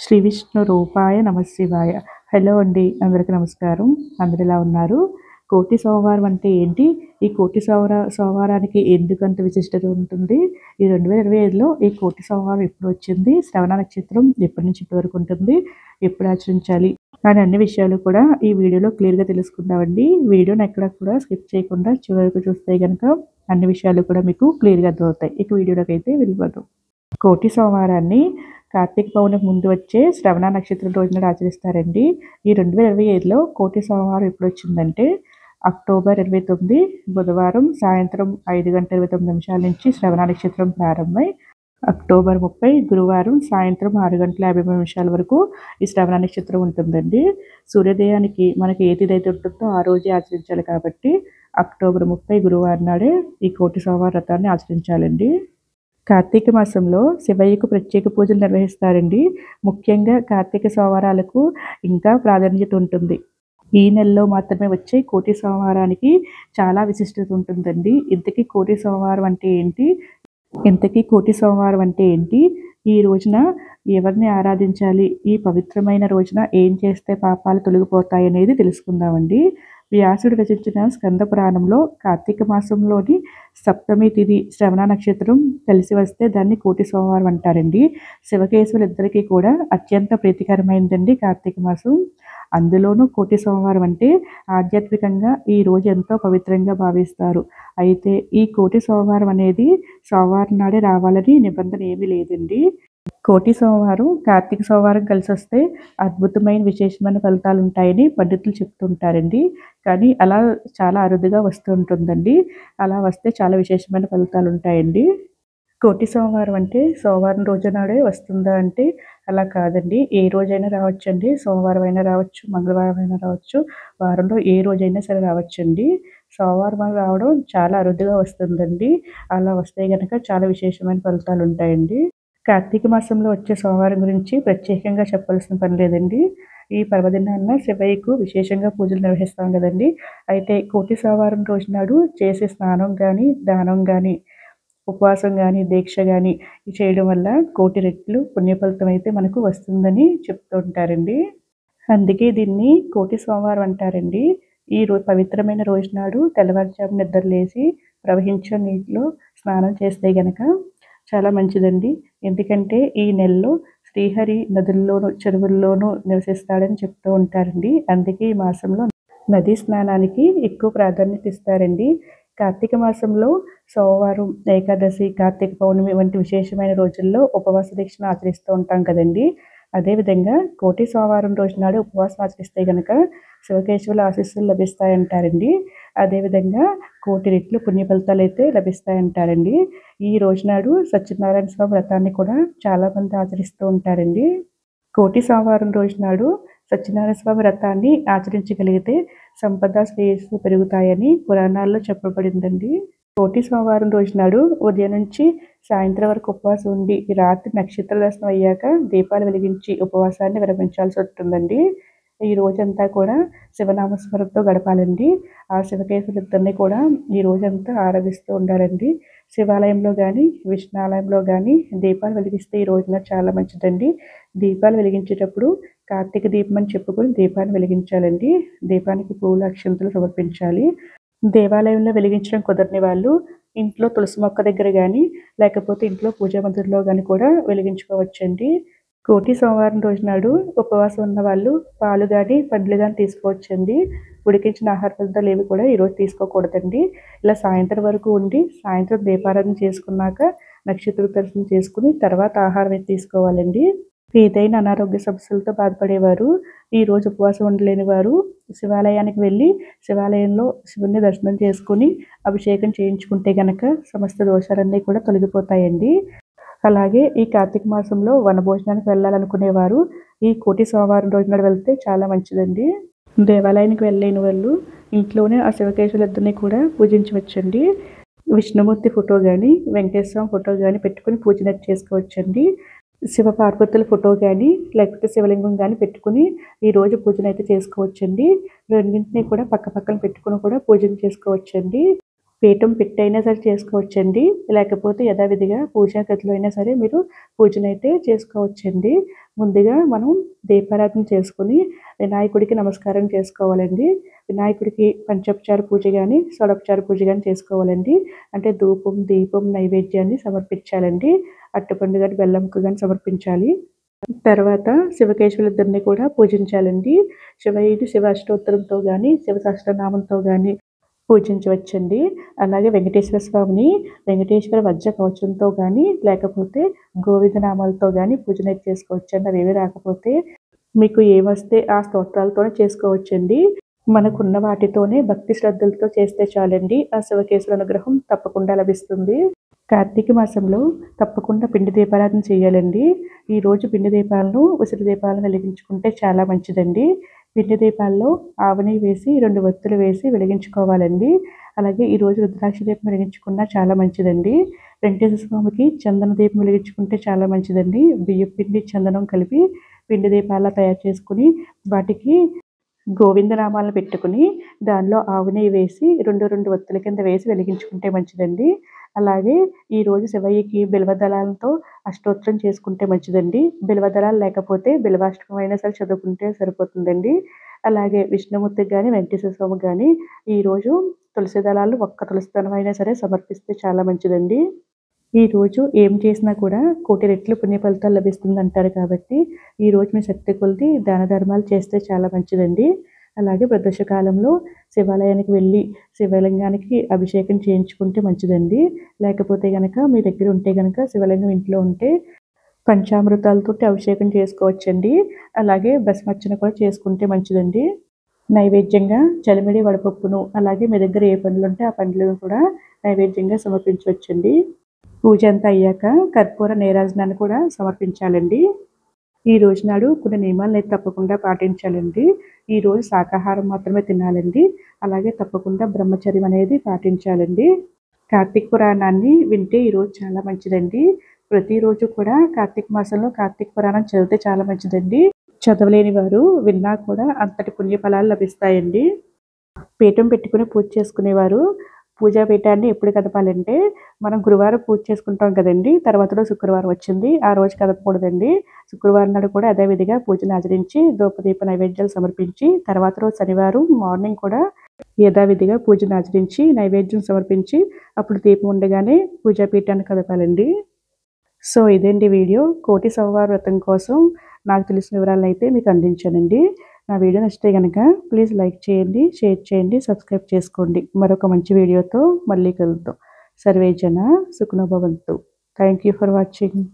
శ్రీ విష్ణు రూపాయ నమశివాయ. హలో అండి. అందరికీ నమస్కారం. అందరూ ఎలా ఉన్నారు? కోటి సోమవారం అంటే ఏంటి? ఈ కోటి సోమవారానికి ఎందుకంత విశిష్టత ఉంటుంది? ఈ 2025లో ఈ కోటి సోమవారం ఎప్పుడు వచ్చింది? శ్రవణ నక్షత్రం ఎప్పటి నుంచి ఎప్పటి వరకు ఉంటుంది? ఎప్పుడు ఆచరించాలి? అని అన్ని విషయాలు కూడా ఈ వీడియోలో క్లియర్‌గా తెలుసుకుందామండి. వీడియోని ఎక్కడ కూడా స్కిప్ చేయకుండా చివరి వరకు చూస్తే గనక అన్ని విషయాలు కూడా మీకు క్లియర్‌గా అర్థమవుతాయి. ఇక వీడియోలోకైతే వెళ్ళిపోదాం. కోటి సోమవారాన్ని కార్తీక పౌర్ణమికి ముందు వచ్చే శ్రవణ నక్షత్రం రోజున ఆచరిస్తారండి. ఈ 2025లో కోటి సోమవారం ఎప్పుడొచ్చిందంటే అక్టోబర్ 29 బుధవారం సాయంత్రం 5:29 నుంచి శ్రవణ నక్షత్రం ప్రారంభమై అక్టోబర్ 30 గురువారం సాయంత్రం 6:53 వరకు ఈ శ్రవణ నక్షత్రం ఉంటుందండి. సూర్యోదయానికి మనకి ఏ తిథి ఉంటుందో ఆ రోజే ఆచరించాలి కాబట్టి అక్టోబర్ 30 గురువారం నాడే ఈ కోటి సోమవార వ్రతాన్ని ఆచరించాలండి. కార్తీక మాసంలో శివయ్యకు ప్రత్యేక పూజలు నిర్వహిస్తారండి. ముఖ్యంగా కార్తీక సోమవారాలకు ఇంకా ప్రాధాన్యత ఉంటుంది. ఈ నెలలో మాత్రమే వచ్చే కోటి సోమవారానికి చాలా విశిష్టత ఉంటుందండి. ఇంతకీ కోటి సోమవారం అంటే ఏంటి? ఈ రోజున ఎవరిని ఆరాధించాలి? ఈ పవిత్రమైన రోజున ఏం చేస్తే పాపాలు తొలగిపోతాయనేది తెలుసుకుందామండి. వ్యాసుడు రచించిన స్కంద పురాణంలో కార్తీక మాసంలోని సప్తమి తిథి శ్రవణ నక్షత్రం కలిసి వస్తే దాన్ని కోటి సోమవారం అంటారండి. శివకేశవులిద్దరికీ కూడా అత్యంత ప్రీతికరమైనదండి కార్తీక మాసం. అందులోనూ కోటి సోమవారం అంటే ఆధ్యాత్మికంగా ఈ రోజు ఎంతో పవిత్రంగా భావిస్తారు. అయితే ఈ కోటి సోమవారం అనేది సోమవారం నాడే రావాలని నిబంధన ఏమీ లేదండి. కోటి సోమవారం కార్తీక సోమవారం కలిసి వస్తే అద్భుతమైన విశేషమైన ఫలితాలు ఉంటాయని పండితులు చెప్తుంటారండి. కానీ అలా చాలా అరుదుగా వస్తూ ఉంటుందండి. అలా వస్తే చాలా విశేషమైన ఫలితాలు ఉంటాయండి. కోటి సోమవారం అంటే సోమవారం రోజు నాడే వస్తుందా అంటే అలా కాదండి. ఏ రోజైనా రావచ్చండి. సోమవారం అయినా రావచ్చు, మంగళవారం అయినా రావచ్చు, వారంలో ఏ రోజైనా సరే రావచ్చండి. సోమవారం రావడం చాలా అరుదుగా వస్తుందండి. అలా వస్తే గనక చాలా విశేషమైన ఫలితాలు ఉంటాయండి. కార్తీక మాసంలో వచ్చే సోమవారం గురించి ప్రత్యేకంగా చెప్పాల్సిన పని లేదండి. ఈ పర్వదినాన్న శివయ్యకు విశేషంగా పూజలు నిర్వహిస్తాం కదండి. అయితే కోటి సోమవారం రోజు నాడు చేసే స్నానం కానీ, దానం కానీ, ఉపవాసం కానీ, దీక్ష కానీ చేయడం వల్ల కోటి రెట్లు పుణ్యఫలితం అయితే మనకు వస్తుందని చెప్తూ ఉంటారండి. అందుకే దీన్ని కోటి సోమవారం అంటారండి. ఈ పవిత్రమైన రోజు నాడు తెల్లవారుజామున నిద్రలేసి ప్రవహించే నీటిలో స్నానం చేస్తే గనక చాలా మంచిదండి. ఎందుకంటే ఈ నెలలో శ్రీహరి నదుల్లోనూ చెరువుల్లోనూ నివసిస్తాడని చెప్తూ ఉంటారండి. అందుకే ఈ మాసంలో నదీ స్నానానికి ఎక్కువ ప్రాధాన్యత ఇస్తారండి. కార్తీక మాసంలో సోమవారం, ఏకాదశి, కార్తీక పౌర్ణమి వంటి విశేషమైన రోజుల్లో ఉపవాస దీక్షను ఆచరిస్తూ ఉంటాం కదండి. అదేవిధంగా కోటి సోమవారం రోజు నాడు ఉపవాసం ఆచరిస్తే కనుక శివకేశవుల ఆశీస్సులు లభిస్తాయంటారండి. అదేవిధంగా కోటి రెట్లు పుణ్య ఫలితాలు అయితే లభిస్తాయంటారండి. ఈ రోజునాడు సత్యనారాయణ స్వామి వ్రతాన్ని కూడా చాలామంది ఆచరిస్తూ ఉంటారండి. కోటి సోమవారం రోజు నాడు సత్యనారాయణ స్వామి వ్రతాన్ని ఆచరించగలిగితే సంపద, శ్రేయస్సు పెరుగుతాయని పురాణాల్లో చెప్పబడిందండి. కోటి సోమవారం రోజు నాడు ఉదయం నుంచి సాయంత్రం వరకు ఉపవాసం ఉండి రాత్రి నక్షత్ర దర్శనం అయ్యాక దీపాలు వెలిగించి ఉపవాసాన్ని విరమించాల్సి ఉంటుందండి. ఈ రోజంతా కూడా శివనామస్మరణతో గడపాలండి. ఆ శివకేశవులిద్దరిని కూడా ఈ రోజంతా ఆరాధిస్తూ ఉండాలండి. శివాలయంలో కానీ, విష్ణాలయంలో కానీ దీపాలు వెలిగిస్తే ఈ రోజున చాలా మంచిదండి. దీపాలు వెలిగించేటప్పుడు కార్తీక దీపం అని చెప్పుకొని దీపాన్ని వెలిగించాలండి. దీపానికి పూలు, అక్షంతలు సమర్పించాలి. దేవాలయంలో వెలిగించడం కుదరని వాళ్ళు ఇంట్లో తులసి మొక్క దగ్గర కానీ, లేకపోతే ఇంట్లో పూజా మందిరంలో కానీ కూడా వెలిగించుకోవచ్చండి. కోటి సోమవారం రోజు నాడు ఉపవాసం ఉన్న వాళ్ళు పాలు కానీ, పండ్లు కానీ తీసుకోవచ్చండి. ఉడికించిన ఆహార పదార్థాలు ఏవి కూడా ఈరోజు తీసుకోకూడదండి. ఇలా సాయంత్రం వరకు ఉండి సాయంత్రం దీపారాధన చేసుకున్నాక నక్షత్ర దర్శనం చేసుకుని తర్వాత ఆహారం అయితే తీసుకోవాలండి. ఏదైనా అనారోగ్య సమస్యలతో బాధపడేవారు, ఈరోజు ఉపవాసం ఉండలేని వారు శివాలయానికి వెళ్ళి శివాలయంలో శివుని దర్శనం చేసుకుని అభిషేకం చేయించుకుంటే గనక సమస్త దోషాలన్నీ కూడా తొలగిపోతాయండి. అలాగే ఈ కార్తీక మాసంలో వనభోజనానికి వెళ్ళాలనుకునేవారు ఈ కోటి సోమవారం రోజు నాడు వెళ్తే చాలా మంచిదండి. దేవాలయానికి వెళ్ళలేని వాళ్ళు ఇంట్లోనే ఆ శివకేశవులిద్దరిని కూడా పూజించవచ్చండి. విష్ణుమూర్తి ఫోటో కానీ, వెంకటేశ్వర స్వామి ఫోటో కానీ పెట్టుకుని పూజనట్టు చేసుకోవచ్చండి. శివ పార్వతుల ఫోటో కానీ, లేకపోతే శివలింగం కానీ పెట్టుకుని ఈరోజు పూజన అయితే చేసుకోవచ్చండి. రెండింటినీ కూడా పక్క పక్కన పెట్టుకుని కూడా పూజన చేసుకోవచ్చండి. పీఠం పెట్టైనా సరే చేసుకోవచ్చండి. లేకపోతే యథావిధిగా పూజా గదిలో అయినా సరే మీరు పూజనైతే చేసుకోవచ్చండి. ముందుగా మనం దీపారాధన చేసుకొని వినాయకుడికి నమస్కారం చేసుకోవాలండి. వినాయకుడికి పంచోపచార పూజ గాని, షోడోపచార పూజ గాని చేసుకోవాలండి. అంటే ధూపం, దీపం, నైవేద్యాన్ని సమర్పించాలండి. అరటిపండు గాని, బెల్లం ముక్క గాని సమర్పించాలి. తర్వాత శివకేశవులిద్దరిని కూడా పూజించాలండి. శివయ్యని శివ అష్టోత్తరంతో గాని, శివ సహస్రనామంతో గాని పూజించవచ్చండి. అలాగే వెంకటేశ్వర స్వామిని వెంకటేశ్వర వజ్ర కవచంతో గాని, లేకపోతే గోవింద నామాలతో గాని పూజన చేసుకోవచ్చండి. అవేవి రాకపోతే మీకు ఏమొస్తే ఆ స్తోత్రాలతోనే చేసుకోవచ్చండి. మనకున్న వాటితోనే భక్తి శ్రద్ధలతో చేస్తే చాలండి. ఆ శివకేశవుల అనుగ్రహం తప్పకుండా లభిస్తుంది. కార్తీక మాసంలో తప్పకుండా పిండి దీపారాధన చేయాలండి. ఈరోజు పిండి దీపాలను, ఉసిరి దీపాలను వెలిగించుకుంటే చాలా మంచిదండి. పిండి దీపాల్లో ఆవు నెయ్యి వేసి 2 ఒత్తులు వేసి వెలిగించుకోవాలండి. అలాగే ఈరోజు రుద్రాక్ష దీపం వెలిగించుకున్నా చాలా మంచిదండి. వెంకటేశ్వర స్వామికి చందన దీపం వెలిగించుకుంటే చాలా మంచిదండి. బియ్యం పిండి, చందనం కలిపి పిండి దీపాల్లా తయారు చేసుకొని వాటికి గోవిందనామాలను పెట్టుకుని దానిలో ఆవు నెయ్యి వేసి 2 ఒత్తుల కింద వేసి వెలిగించుకుంటే మంచిదండి. అలాగే ఈరోజు శివయ్యకి బిల్వదళాలతో అష్టోత్తరం చేసుకుంటే మంచిదండి. బిల్వదళాలు లేకపోతే బిల్వాష్టకం అయినా సరే చదువుకుంటే సరిపోతుందండి. అలాగే విష్ణుమూర్తికి గాని, వెంకటేశ్వర స్వామికి గాని ఈరోజు తులసి దళాలు ఒక్క తులసి దళమైనా సరే సమర్పిస్తే చాలా మంచిదండి. ఈరోజు ఏం చేసినా కూడా కోటి రెట్లు పుణ్య ఫలితాలు లభిస్తుందంటారు కాబట్టి ఈరోజు మీ శక్తి కొలిది దాన ధర్మాలు చేస్తే చాలా మంచిదండి. అలాగే ప్రదోష కాలంలో శివాలయానికి వెళ్ళి శివలింగానికి అభిషేకం చేయించుకుంటే మంచిదండి. లేకపోతే గనక మీ దగ్గర ఉంటే గనక శివలింగం ఇంట్లో ఉంటే పంచామృతాలతోటి అభిషేకం చేసుకోవచ్చండి. అలాగే భస్మార్చన కూడా చేసుకుంటే మంచిదండి. నైవేద్యంగా చలిమిడి వడపప్పును, అలాగే మీ దగ్గర ఏ పండ్లుంటే ఆ పండ్లను కూడా నైవేద్యంగా సమర్పించవచ్చండి. పూజ అంతా అయ్యాక కర్పూర నీరాజనాన్ని కూడా సమర్పించాలండి. ఈ రోజు నాడు కొన్ని నియమాలనైతే తప్పకుండా పాటించాలండి. ఈరోజు శాకాహారం మాత్రమే తినాలండి. అలాగే తప్పకుండా బ్రహ్మచర్యం అనేది పాటించాలండి. కార్తీక పురాణాన్ని వింటే ఈరోజు చాలా మంచిదండి. ప్రతిరోజు కూడా కార్తీక మాసంలో కార్తీక పురాణం చదివితే చాలా మంచిదండి. చదవలేని వారు విన్నా కూడా అంతటి పుణ్యఫలాలు లభిస్తాయండి. పీఠం పెట్టుకుని పూజ చేసుకునేవారు పూజా పీఠాన్ని ఎప్పుడు కదపాలంటే మనం గురువారం పూజ చేసుకుంటాం కదండి. తర్వాత రోజు శుక్రవారం వచ్చింది, ఆ రోజు కదపకూడదండి. శుక్రవారం నాడు కూడా అదే విధిగా పూజను ఆచరించి ధూపదీప నైవేద్యాలు సమర్పించి తర్వాత రోజు శనివారం మార్నింగ్ కూడా యథావిధిగా పూజను ఆచరించి నైవేద్యం సమర్పించి అప్పుడు దీపం ఉండగానే పూజా పీఠాన్ని కదపాలండి. సో ఇదేంటి వీడియో. కోటి సోమవార వ్రతం కోసం నాకు తెలిసిన వివరాలను అయితే మీకు అందించానండి. నా వీడియో నచ్చితే కనుక ప్లీజ్ లైక్ చేయండి, షేర్ చేయండి, సబ్స్క్రైబ్ చేసుకోండి. మరొక మంచి వీడియోతో మళ్ళీ కలుద్దాం. సర్వే జన సుఖినో భవంతు. Thank you for watching.